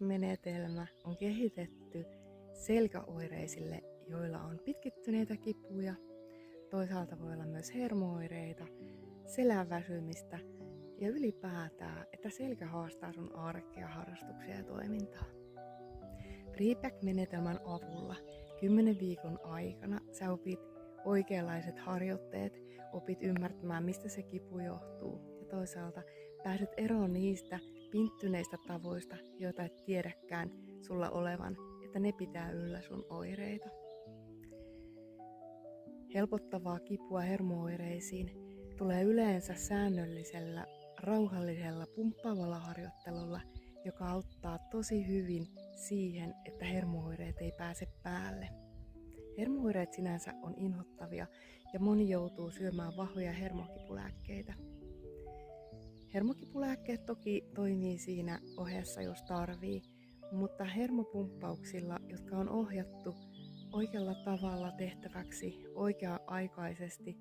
Freeback-menetelmä on kehitetty selkäoireisille, joilla on pitkittyneitä kipuja. Toisaalta voi olla myös hermooireita, selän väsymistä ja ylipäätään, että selkä haastaa sun arkea, harrastuksia ja toimintaa. Freeback-menetelmän avulla 10 viikon aikana sä opit oikeanlaiset harjoitteet, opit ymmärtämään, mistä se kipu johtuu ja toisaalta pääset eroon niistä pinttyneistä tavoista, joita et tiedäkään sulla olevan, että ne pitää yllä sun oireita. Helpottavaa kipua hermooireisiin tulee yleensä säännöllisellä, rauhallisella, pumppaavalla harjoittelulla, joka auttaa tosi hyvin siihen, että hermooireet ei pääse päälle. Hermooireet sinänsä on inhottavia ja moni joutuu syömään vahvoja hermokipulääkkeitä. Hermokipulääkkeet toki toimii siinä ohessa, jos tarvii, mutta hermopumppauksilla, jotka on ohjattu oikealla tavalla tehtäväksi oikea-aikaisesti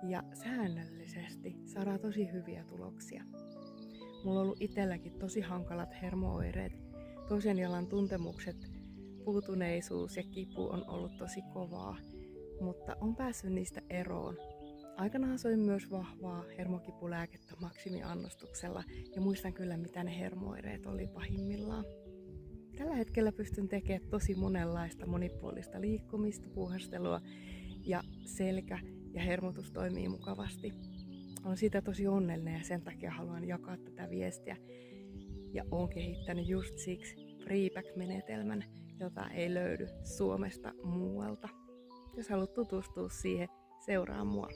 ja säännöllisesti, saadaan tosi hyviä tuloksia. Mulla on ollut itselläkin tosi hankalat hermooireet, toisen jalan tuntemukset, puutuneisuus ja kipu on ollut tosi kovaa, mutta on päässyt niistä eroon. Aikanaan soin myös vahvaa hermokipulääkettä maksimiannostuksella ja muistan kyllä, mitä ne hermooireet oli pahimmillaan. Tällä hetkellä pystyn tekemään tosi monenlaista monipuolista liikkumista, puuhastelua ja selkä ja hermotus toimii mukavasti. Olen siitä tosi onnellinen ja sen takia haluan jakaa tätä viestiä ja olen kehittänyt just siksi Freeback-menetelmän, jota ei löydy Suomesta muualta. Jos haluat tutustua siihen, seuraa mua.